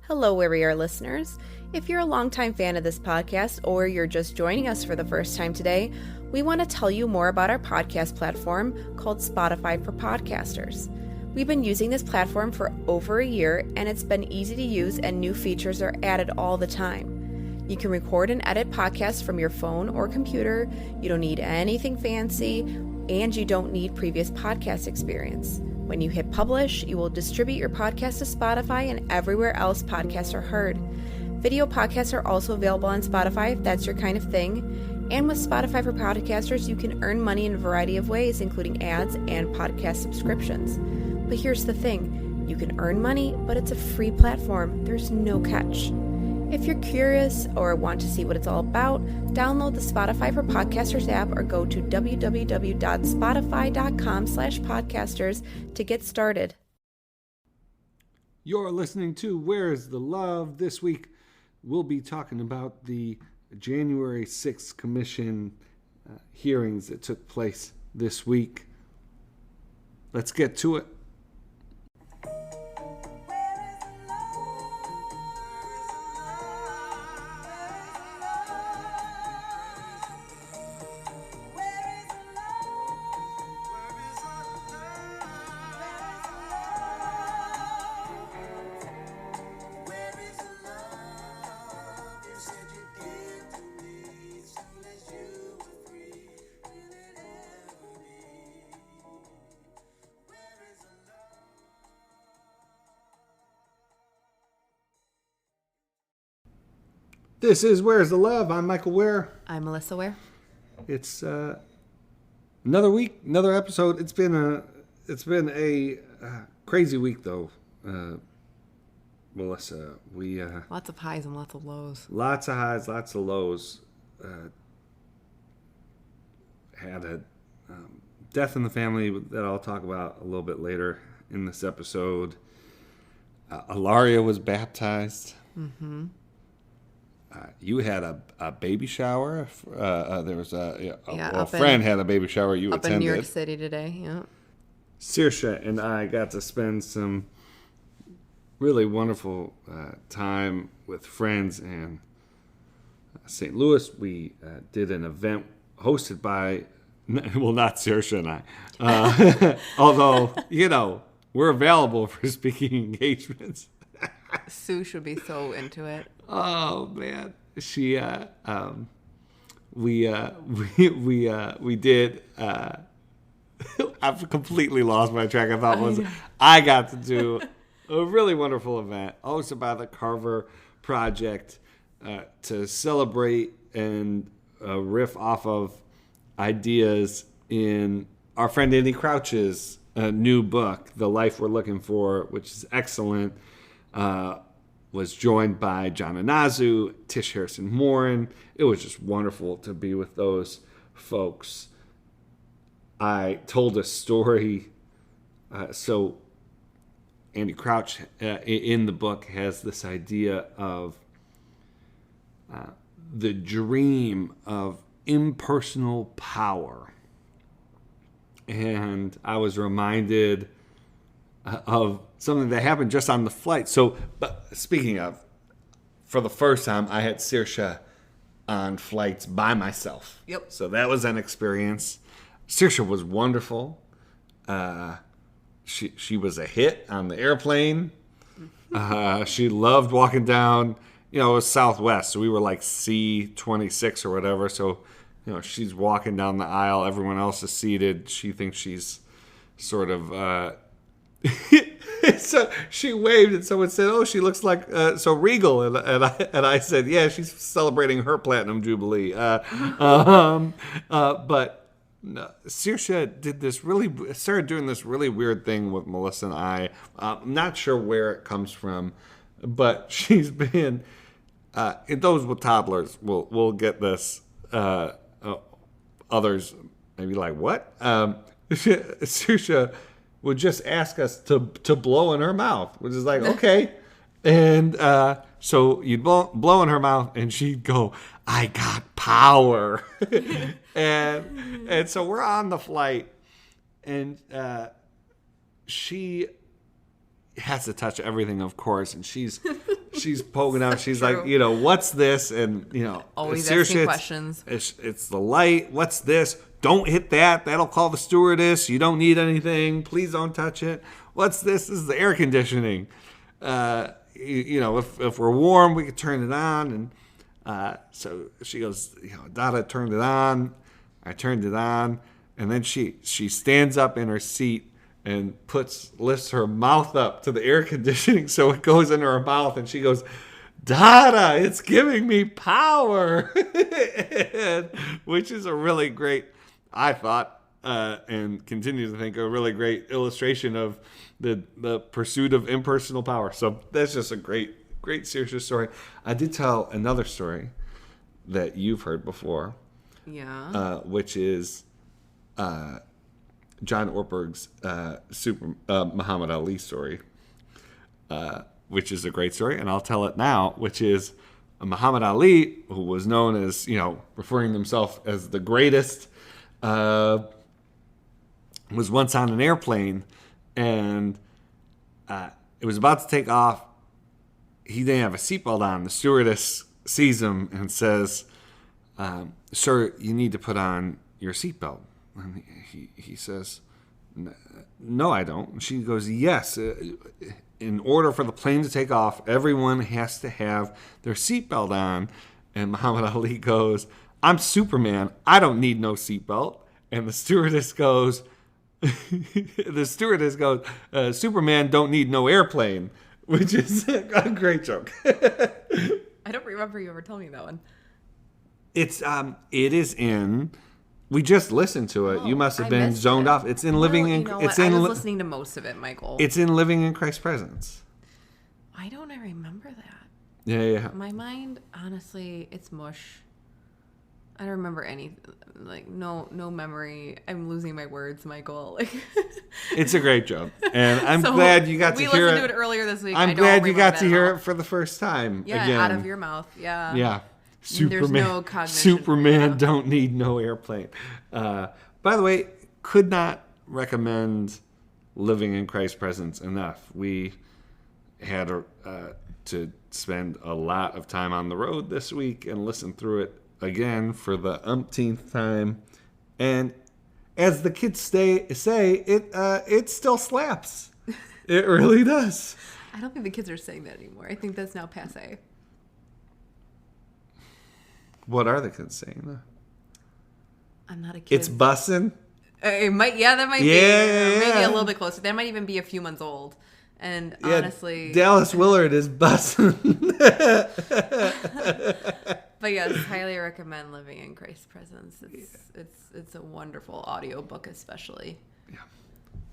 Hello, where we are listeners. If you're a longtime fan of this podcast or you're just joining us for the first time today, we want to tell you more about our podcast platform called Spotify for Podcasters. We've been using this platform for over a year, and it's been easy to use, and new features are added all the time. You can record and edit podcasts from your phone or computer. You don't need anything fancy, and you don't need previous podcast experience. When you hit publish, you will distribute your podcast to Spotify and everywhere else podcasts are heard. Video podcasts are also available on Spotify if that's your kind of thing. And with Spotify for Podcasters, you can earn money in a variety of ways, including ads and podcast subscriptions. But here's the thing, you can earn money, but it's a free platform. There's no catch. If you're curious or want to see what it's all about, download the Spotify for Podcasters app or go to www.spotify.com/podcasters to get started. You're listening to Where's the Love? This week, we'll be talking about the January 6th Commission hearings that took place this week. Let's get to it. This is Where's the Love? I'm Michael Ware. I'm Melissa Ware. It's another week, another episode. It's been a crazy week though, Melissa. We Lots of highs and lots of lows. Lots of highs, lots of lows. Had a death in the family that I'll talk about a little bit later in this episode. Ilaria was baptized. Mm-hmm. You had a baby shower. There was a friend had a baby shower. You up attended. In New York City today. Yeah. Saoirse and I got to spend some really wonderful time with friends in St. Louis. We did an event hosted by, well, not Saoirse and I, although we're available for speaking engagements. Sue should be so into it. Oh man, she we did. I've completely lost my track of thought. I got to do a really wonderful event hosted by the Carver Project to celebrate and riff off of ideas in our friend Andy Crouch's new book, The Life We're Looking For, which is excellent. Was joined by John Anazu, Tish Harrison Morin. It was just wonderful to be with those folks. I told a story. So Andy Crouch in the book has this idea of the dream of impersonal power. And I was reminded of something that happened just on the flight. So, but speaking of, for the first time, I had Saoirse on flights by myself. Yep. So that was an experience. Saoirse was wonderful. She was a hit on the airplane. She loved walking down. It was Southwest, so we were like C26 or whatever. So, she's walking down the aisle. Everyone else is seated. She thinks she's sort of. So she waved and someone said, "Oh, she looks like so regal," and I said, "Yeah, she's celebrating her platinum jubilee." But no, Saoirse started doing this really weird thing with Melissa and I. I'm not sure where it comes from, but she's been. Those with toddlers will get this. Others maybe like what? Saoirse would just ask us to blow in her mouth, which is like, okay. And so you'd blow in her mouth, and she'd go, "I got power." and so we're on the flight, and she has to touch everything, of course, and she's she's poking out. She's true. like, what's this? And, Always seriously, asking questions. It's the light. What's this? Don't hit that. That'll call the stewardess. You don't need anything. Please don't touch it. What's this? This is the air conditioning. If we're warm, we could turn it on. And so she goes, Dada turned it on. I turned it on. And then she stands up in her seat and lifts her mouth up to the air conditioning so it goes into her mouth. And she goes, Dada, it's giving me power. Which is a really great, I thought, and continue to think, a really great illustration of the pursuit of impersonal power. So that's just a great serious story. I did tell another story that you've heard before. Yeah. Which is John Ortberg's Muhammad Ali story, which is a great story, and I'll tell it now, which is Muhammad Ali, who was known as, referring to himself as the greatest, was once on an airplane, and it was about to take off. He didn't have a seatbelt on. The stewardess sees him and says, sir, you need to put on your seatbelt. And he says, no, I don't. And she goes, yes. In order for the plane to take off, everyone has to have their seatbelt on. And Muhammad Ali goes, I'm Superman. I don't need no seatbelt. And the stewardess goes, Superman don't need no airplane, which is a great joke. I don't remember you ever telling me that one. It is in. We just listened to it. You must have been zoned off. It's in living in. I was listening to most of it, Michael. It's in Living in Christ's Presence. Why don't I remember that? Yeah. My mind, honestly, it's mush. I don't remember any, no memory. I'm losing my words, Michael. It's a great joke, and I'm glad you got to hear it. We listened to it earlier this week. I'm glad you got to hear it for the first time. Yeah, again. Out of your mouth. Yeah. Yeah. There's no cognition. Superman don't need no airplane. By the way, could not recommend Living in Christ's Presence enough. We had to spend a lot of time on the road this week and listen through it again for the umpteenth time. And as the kids say, it still slaps. It really does. I don't think the kids are saying that anymore. I think that's now passé. What are the kids saying? I'm not a kid. It's bussin'? It might, that might be. Maybe a little bit closer. That might even be a few months old. And honestly... Dallas Willard is bussin'. But yes, highly recommend Living in Christ's Presence. It's a wonderful audiobook especially. Yeah.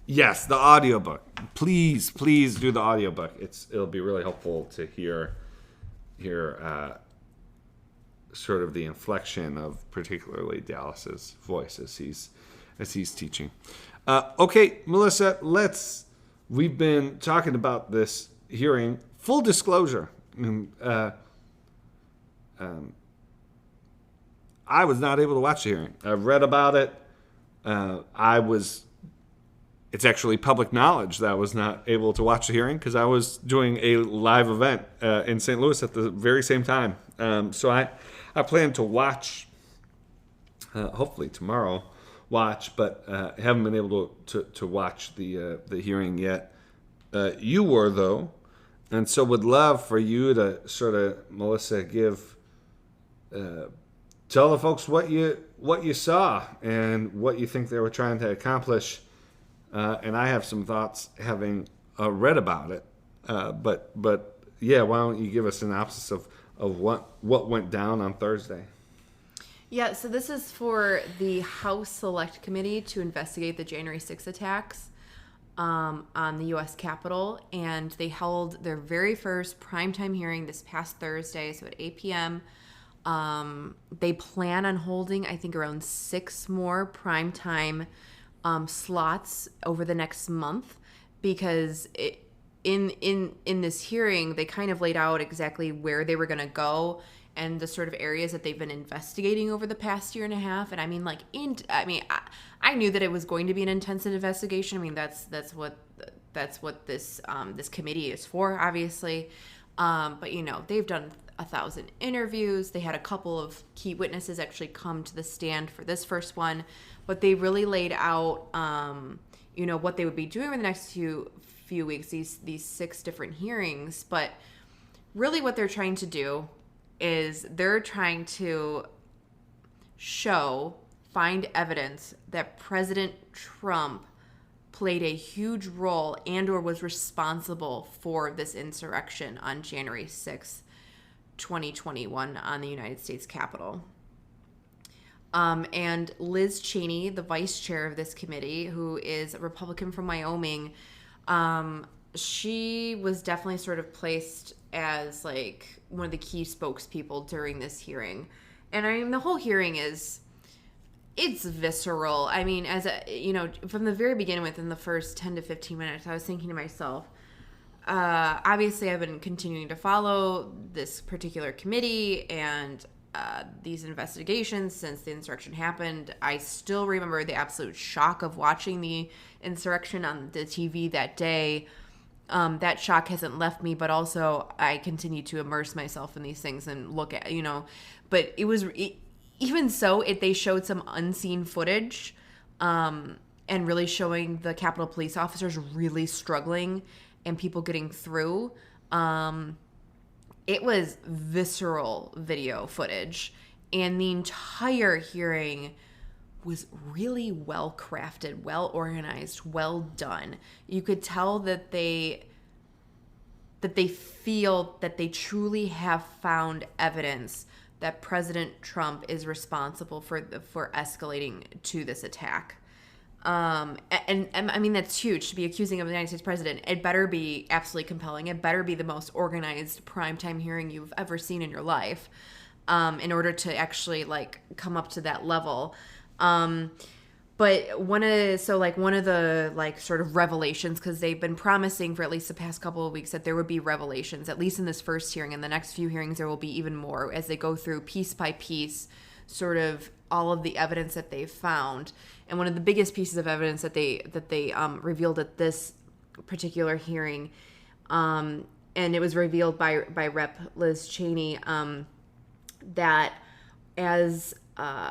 Yes, the audiobook. Please do the audiobook. It'll be really helpful to hear sort of the inflection of particularly Dallas's voice as he's teaching. Okay, Melissa, we've been talking about this hearing. Full disclosure, I was not able to watch the hearing. I've read about it. It's actually public knowledge that I was not able to watch the hearing because I was doing a live event in St. Louis at the very same time. So I plan to watch, hopefully tomorrow, but haven't been able to watch the hearing yet. You were, though, and so would love for you to sort of, Melissa, tell the folks what you saw and what you think they were trying to accomplish. And I have some thoughts having read about it. But yeah, why don't you give a synopsis of what went down on Thursday? Yeah, so this is for the House Select Committee to investigate the January 6th attacks on the U.S. Capitol. And they held their very first primetime hearing this past Thursday, so at 8 p.m. They plan on holding, I think, around 6 more primetime slots over the next month, because in this hearing they kind of laid out exactly where they were going to go and the sort of areas that they've been investigating over the past year and a half. And I mean, I knew that it was going to be an intensive investigation. I mean, that's what this committee is for, obviously. But, they've done 1,000 interviews. They had a couple of key witnesses actually come to the stand for this first one. But they really laid out, what they would be doing over the next few weeks, these 6 different hearings. But really what they're trying to do is they're trying to find evidence that President Trump played a huge role and or was responsible for this insurrection on January 6th, 2021 on the United States Capitol. And Liz Cheney, the vice chair of this committee, who is a Republican from Wyoming, she was definitely sort of placed as like one of the key spokespeople during this hearing. And the whole hearing it's visceral. I mean, from the very beginning, within the first 10 to 15 minutes, I was thinking to myself, obviously I've been continuing to follow this particular committee and these investigations since the insurrection happened. I still remember the absolute shock of watching the insurrection on the TV that day. That shock hasn't left me, but also I continue to immerse myself in these things and look at, but even so, they showed some unseen footage, and really showing the Capitol Police officers really struggling and people getting through. It was visceral video footage, and the entire hearing was really well crafted, well organized, well done. You could tell that they feel that they truly have found evidence that President Trump is responsible for escalating to this attack. And I mean, that's huge to be accusing of the United States president. It better be absolutely compelling. It better be the most organized primetime hearing you've ever seen in your life, in order to actually come up to that level. But one of the sort of revelations, because they've been promising for at least the past couple of weeks that there would be revelations, at least in this first hearing. In the next few hearings, there will be even more as they go through piece by piece, sort of all of the evidence that they've found. And one of the biggest pieces of evidence that they revealed at this particular hearing, and it was revealed by Rep. Liz Cheney, that as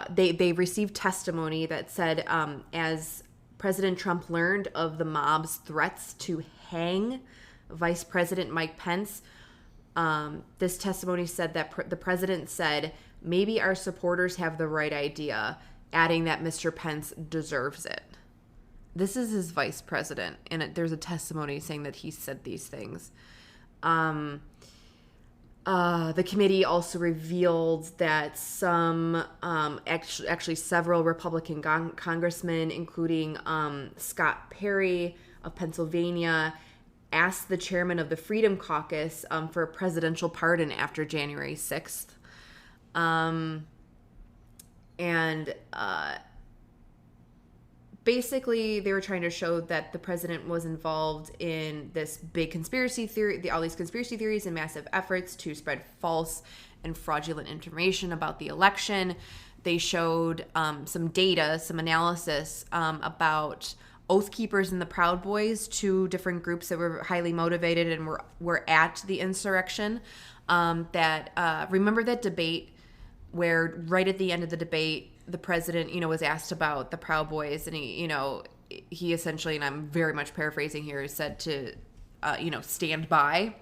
they received testimony that said, as President Trump learned of the mob's threats to hang Vice President Mike Pence, this testimony said that the president said, maybe our supporters have the right idea, adding that Mr. Pence deserves it. This is his vice president, and there's a testimony saying that he said these things. The committee also revealed that some, actually several Republican congressmen, including Scott Perry of Pennsylvania, asked the chairman of the Freedom Caucus for a presidential pardon after January 6th. Basically, they were trying to show that the president was involved in this big conspiracy theory, all these conspiracy theories and massive efforts to spread false and fraudulent information about the election. They showed some data, some analysis about Oath Keepers and the Proud Boys, 2 different groups that were highly motivated and were at the insurrection. Remember that debate where right at the end of the debate, the president, was asked about the Proud Boys, and he essentially, and I'm very much paraphrasing here, said to, stand by.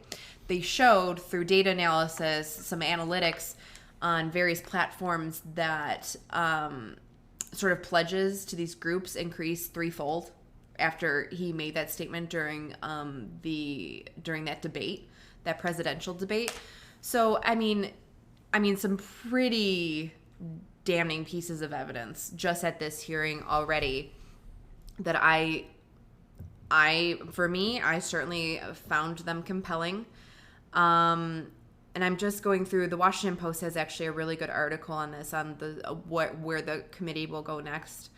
They showed through data analysis, some analytics on various platforms that sort of pledges to these groups increased 3-fold after he made that statement during that debate, that presidential debate. So, I mean, some pretty damning pieces of evidence just at this hearing already that I certainly found them compelling. And I'm just going through, the Washington Post has actually a really good article on this, on where the committee will go next.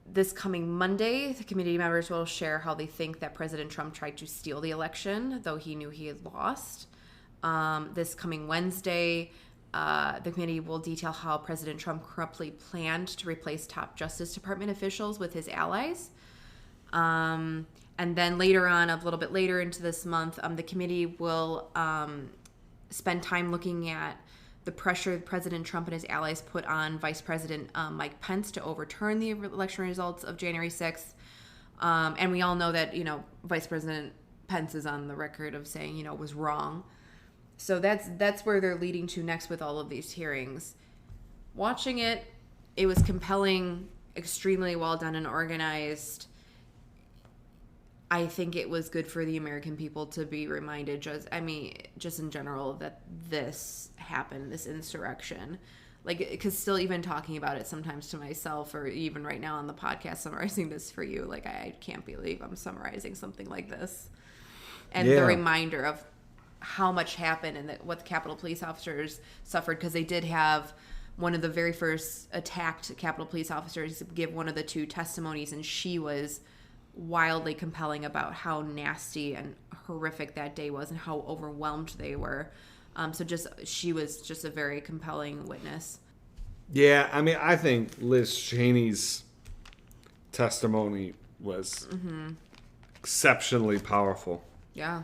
This coming Monday, the committee members will share how they think that President Trump tried to steal the election, though he knew he had lost. This coming Wednesday, the committee will detail how President Trump corruptly planned to replace top Justice Department officials with his allies. And then later on, a little bit later into this month, the committee will spend time looking at the pressure President Trump and his allies put on Vice President Mike Pence to overturn the election results of January 6th. And we all know that, Vice President Pence is on the record of saying, it was wrong. So that's where they're leading to next with all of these hearings. Watching it was compelling, extremely well done and organized. I think it was good for the American people to be reminded, just in general, that this happened, this insurrection. Because still even talking about it sometimes to myself, or even right now on the podcast summarizing this for you, I can't believe I'm summarizing something like this. And the reminder of how much happened and what the Capitol Police officers suffered, because they did have one of the very first attacked Capitol Police officers give one of the two testimonies, and she was wildly compelling about how nasty and horrific that day was and how overwhelmed they were. She was just a very compelling witness. Yeah, I think Liz Cheney's testimony was exceptionally powerful. Yeah.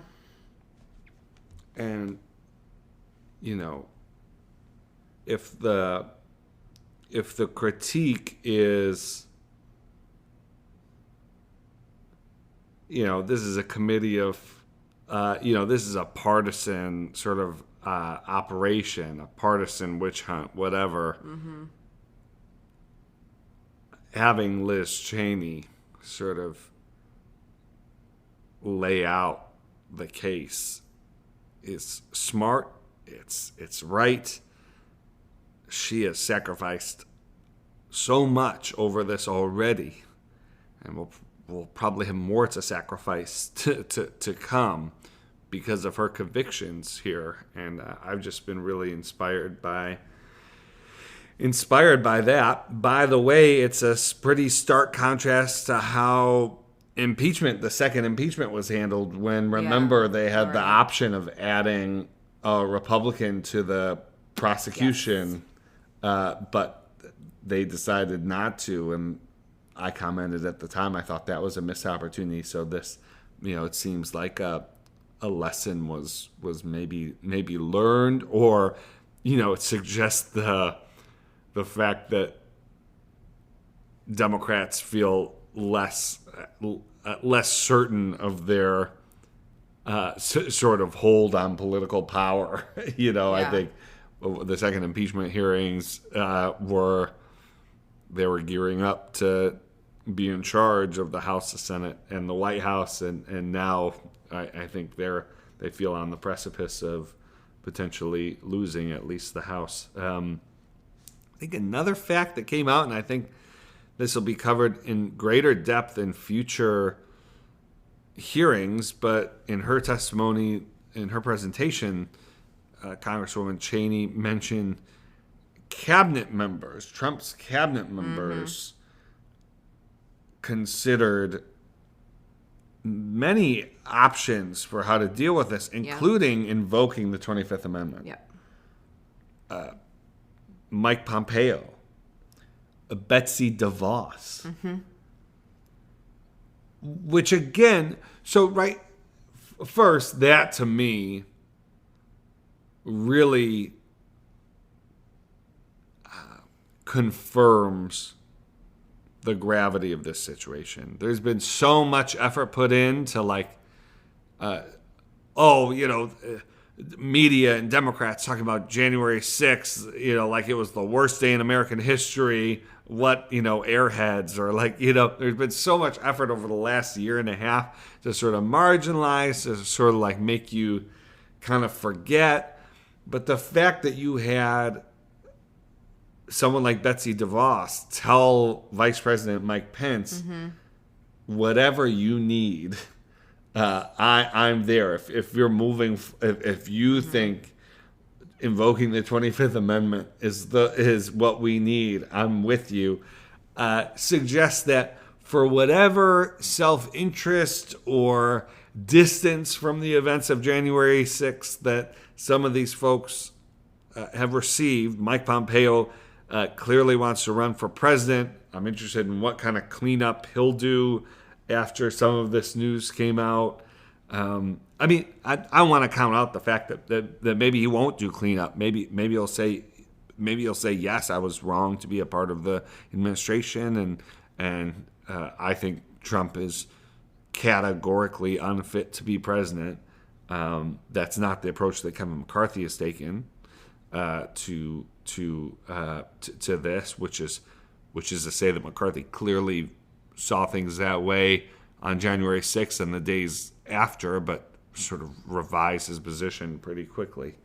And, if the critique is, this is a committee of, this is a partisan sort of operation, a partisan witch hunt, whatever. Mm-hmm. Having Liz Cheney sort of lay out the case is smart. It's right. She has sacrificed so much over this already, and we'll probably have more to sacrifice to come because of her convictions here. And I've just been really inspired by that. By the way, it's a pretty stark contrast to how the second impeachment was handled, when, remember, they had the option of adding a Republican to the prosecution, but they decided not to. And I commented at the time, I thought that was a missed opportunity. So this, it seems like a lesson was maybe learned, or, it suggests the fact that Democrats feel less certain of their sort of hold on political power. I think the second impeachment hearings were gearing up to be in charge of the House, the Senate, and the White House, and now I think they feel on the precipice of potentially losing at least the House. I think another fact that came out, and I think this will be covered in greater depth in future hearings, but in her testimony, in her presentation, Congresswoman Cheney mentioned Trump's cabinet members considered many options for how to deal with this, including invoking the 25th Amendment. Yeah. Mike Pompeo, Betsy DeVos, which again, first, that to me really confirms the gravity of this situation. There's been so much effort put into media and Democrats talking about January 6th, like it was the worst day in American history. What, airheads, or there's been so much effort over the last year and a half to sort of marginalize, to sort of make you kind of forget. But the fact that you had someone like Betsy DeVos tell Vice President Mike Pence, whatever you need, I'm there. If you're moving, if you think invoking the 25th Amendment is what we need, I'm with you, suggests that for whatever self-interest or distance from the events of January 6th that some of these folks have received, Mike Pompeo clearly wants to run for president. I'm interested in what kind of cleanup he'll do after some of this news came out. I mean, I want to count out the fact that maybe he won't do cleanup. Maybe he'll say yes, I was wrong to be a part of the administration, and I think Trump is categorically unfit to be president. That's not the approach that Kevin McCarthy has taken to this, which is to say that McCarthy clearly saw things that way on January 6th and the days after, but sort of revised his position pretty quickly.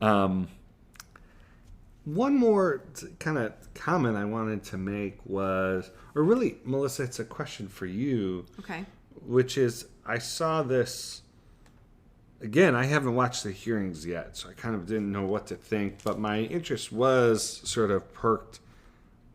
One more kind of comment I wanted to make was, or really, Melissa, it's a question for you. Okay. Which is, I saw this, again, I haven't watched the hearings yet, so I kind of didn't know what to think, but my interest was sort of perked.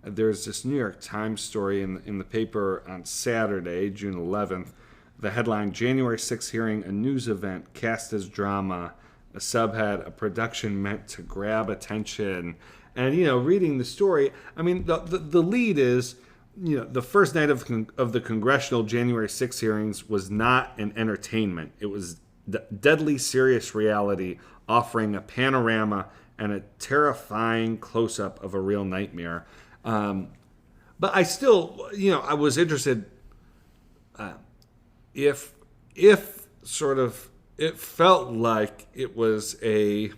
There's this New York Times story in the paper on Saturday, June 11th. The headline, January 6th hearing, a news event cast as drama. A subhead, a production meant to grab attention. And, reading the story, I mean, the lead is, the first night of the congressional January 6th hearings was not an entertainment. It was deadly serious reality, offering a panorama and a terrifying close-up of a real nightmare. But I still, I was interested if sort of it felt like it was a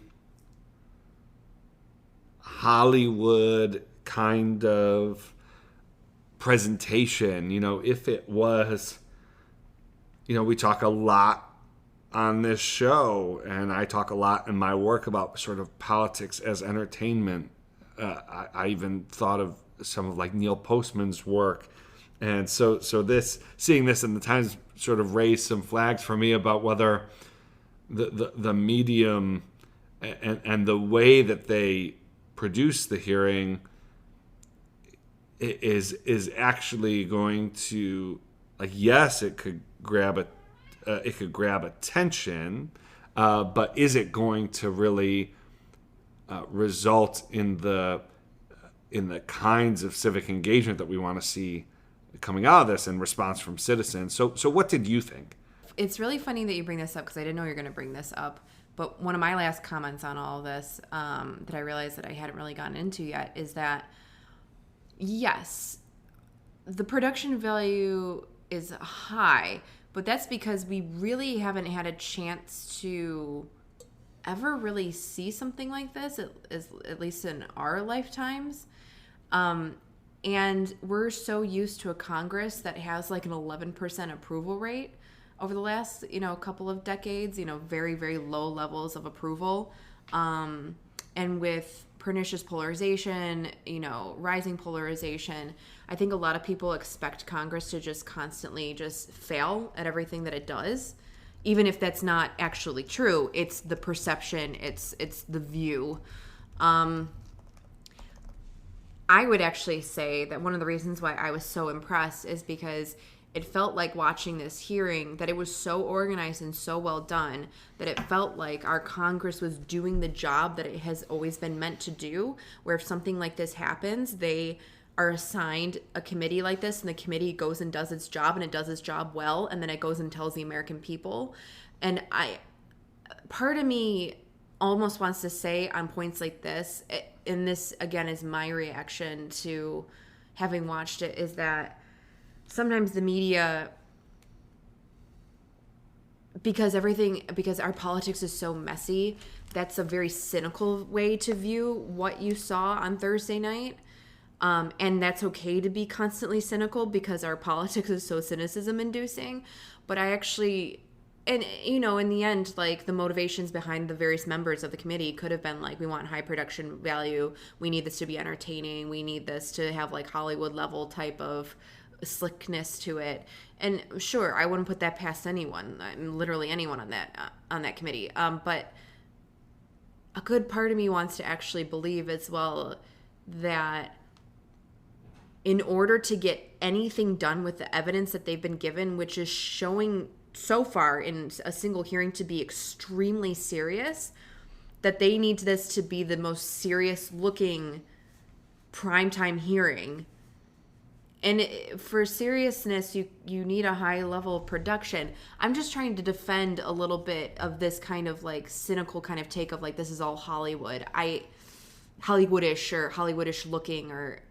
Hollywood kind of presentation, if it was, we talk a lot on this show, and I talk a lot in my work about sort of politics as entertainment. I even thought of some of like Neil Postman's work. And so seeing this in the Times sort of raised some flags for me about whether the medium and the way that they produce the hearing is actually going to, like, yes, it could grab attention, but is it going to really result in the kinds of civic engagement that we want to see coming out of this in response from citizens? So what did you think? It's really funny that you bring this up, because I didn't know you were going to bring this up. But one of my last comments on all of this that I realized that I hadn't really gotten into yet is that, yes, the production value is high, but that's because we really haven't had a chance to ever really see something like this, at least in our lifetimes. And we're so used to a Congress that has like an 11% approval rate over the last, couple of decades, very, very low levels of approval. And with pernicious polarization, rising polarization, I think a lot of people expect Congress to just constantly just fail at everything that it does. Even if that's not actually true, it's the perception, it's the view. I would actually say that one of the reasons why I was so impressed is because it felt like watching this hearing that it was so organized and so well done that it felt like our Congress was doing the job that it has always been meant to do, where if something like this happens, they are assigned a committee like this, and the committee goes and does its job, and it does its job well, and then it goes and tells the American people. And part of me almost wants to say on points like this, and this again is my reaction to having watched it, is that sometimes the media, because our politics is so messy, that's a very cynical way to view what you saw on Thursday night. And that's okay to be constantly cynical because our politics is so cynicism inducing. But I actually, and in the end, like, the motivations behind the various members of the committee could have been like, we want high production value, we need this to be entertaining, we need this to have like Hollywood level type of slickness to it. And sure, I wouldn't put that past anyone, literally anyone on that committee. But a good part of me wants to actually believe as well that in order to get anything done with the evidence that they've been given, which is showing so far in a single hearing to be extremely serious, that they need this to be the most serious looking primetime hearing For seriousness, you need a high level of production. I'm just trying to defend a little bit of this kind of like cynical kind of take of like this is all Hollywood. Hollywoodish looking, or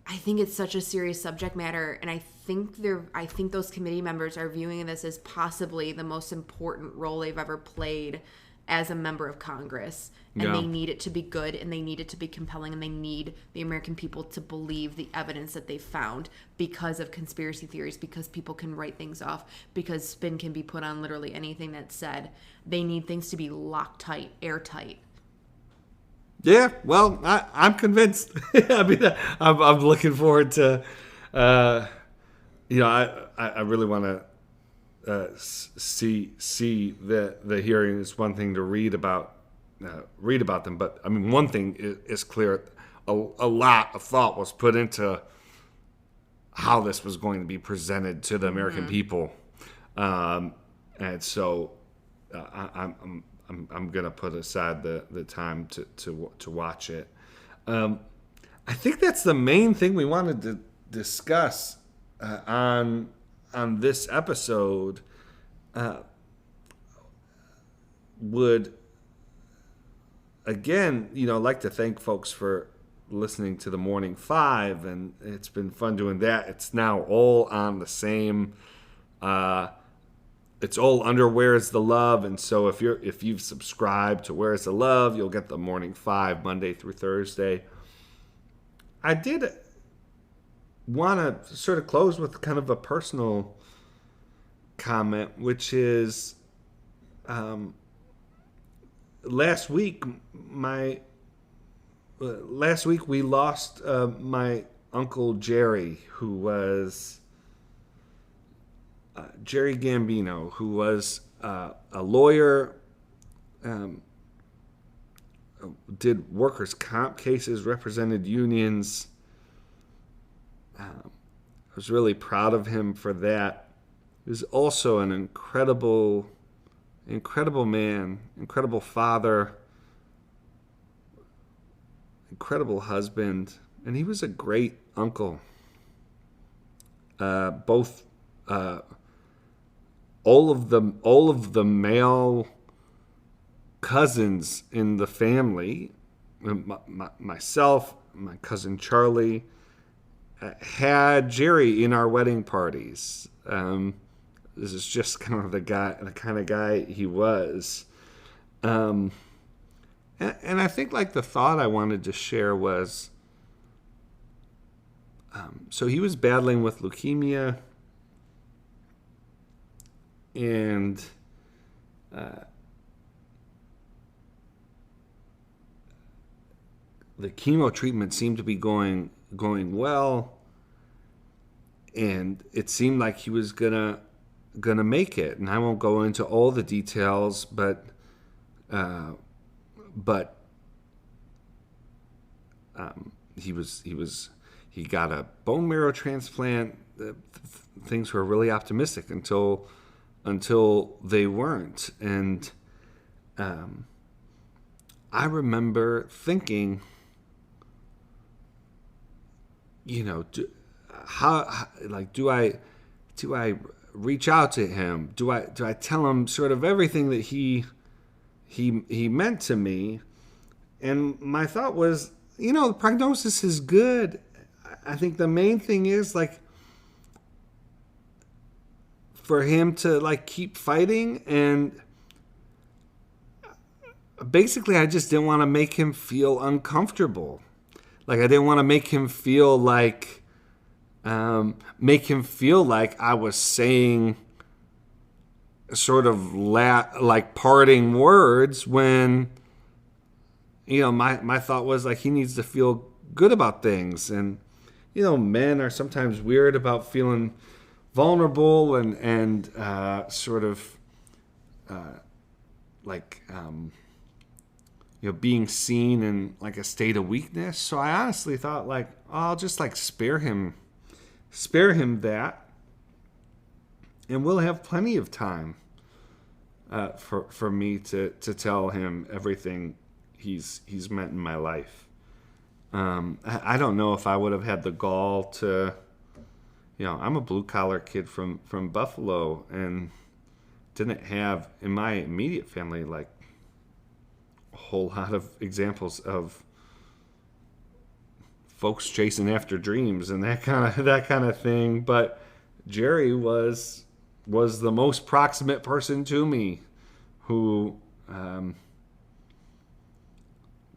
I think it's such a serious subject matter, and I think those committee members are viewing this as possibly the most important role they've ever played as a member of Congress. And they need it to be good, and they need it to be compelling, and they need the American people to believe the evidence that they found because of conspiracy theories, because people can write things off, because spin can be put on literally anything that's said. They need things to be locked tight, airtight. Yeah, well, I'm convinced. I mean, I'm looking forward to, I really want to see the hearing. It's one thing to read about them, but I mean, one thing is clear: a lot of thought was put into how this was going to be presented to the American people, and so I'm gonna put aside the time to watch it. I think that's the main thing we wanted to discuss on this episode. Would again, like to thank folks for listening to the Morning Five, and it's been fun doing that. It's now all on the same. It's all under Where's the Love, and so if you've subscribed to Where's the Love, you'll get the Morning Five Monday through Thursday. I did want to sort of close with kind of a personal comment, which is last week we lost my Uncle Jerry, who was Jerry Gambino, who was a lawyer, did workers' comp cases, represented unions. I was really proud of him for that. He was also an incredible man, incredible father, incredible husband, and he was a great uncle. All of the male cousins in the family, myself, my cousin Charlie, had Jerry in our wedding parties. This is just kind of the kind of guy he was. And I think like the thought I wanted to share was, so he was battling with leukemia, and the chemo treatment seemed to be going well, and it seemed like he was gonna make it. And I won't go into all the details, but he got a bone marrow transplant. Things were really optimistic until they weren't. And I remember thinking, do I reach out to him? Do I tell him sort of everything that he meant to me? And my thought was, the prognosis is good. I think the main thing is for him to keep fighting, and basically I just didn't want to make him feel uncomfortable. I didn't want to make him feel like I was saying sort of parting words when my thought was he needs to feel good about things. And men are sometimes weird about feeling vulnerable and sort of being seen in a state of weakness. So I honestly thought I'll just spare him that, and we'll have plenty of time for me to tell him everything he's meant in my life. I don't know if I would have had the gall to, I'm a blue-collar kid from Buffalo, and didn't have, in my immediate family, like, a whole lot of examples of folks chasing after dreams and that kind of thing. But Jerry was the most proximate person to me, who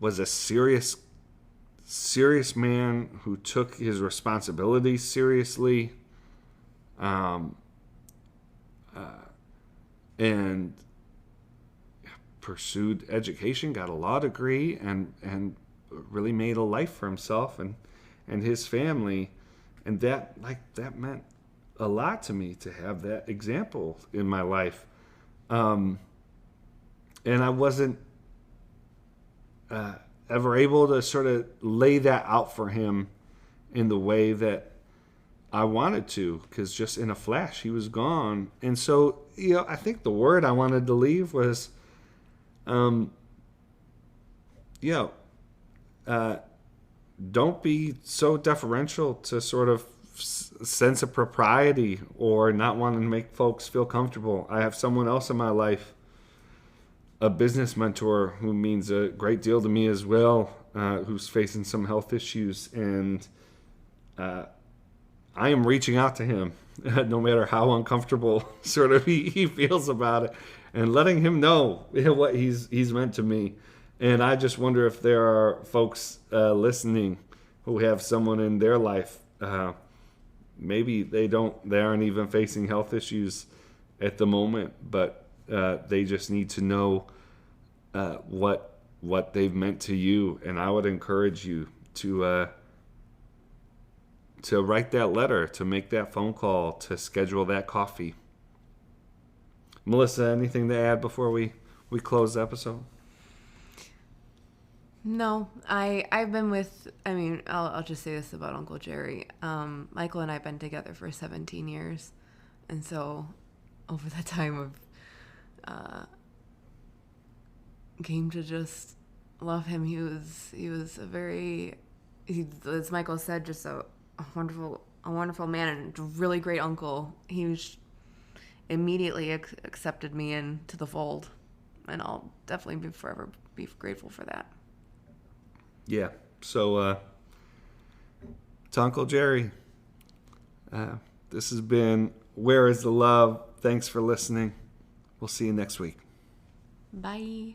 was a serious man who took his responsibilities seriously, and pursued education, got a law degree, and really made a life for himself and his family. And that meant a lot to me, to have that example in my life. And I wasn't ever able to sort of lay that out for him in the way that I wanted to, because just in a flash he was gone. And so, I think the word I wanted to leave was, don't be so deferential to sort of sense of propriety or not wanting to make folks feel comfortable. I have someone else in my life, a business mentor who means a great deal to me as well, who's facing some health issues, and I am reaching out to him no matter how uncomfortable sort of he feels about it, and letting him know what he's meant to me. And I just wonder if there are folks listening who have someone in their life, maybe they aren't even facing health issues at the moment, but they just need to know what they've meant to you. And I would encourage you to write that letter, to make that phone call, to schedule that coffee. Melissa, anything to add before we close the episode? No, I've been with, I'll just say this about Uncle Jerry. Michael and I have been together for 17 years. And so over that time I've came to just love him. He was as Michael said, just a wonderful man and a really great uncle. He immediately accepted me into the fold, and I'll definitely forever be grateful for that. Yeah. So, to Uncle Jerry, this has been Where is the Love? Thanks for listening. We'll see you next week. Bye.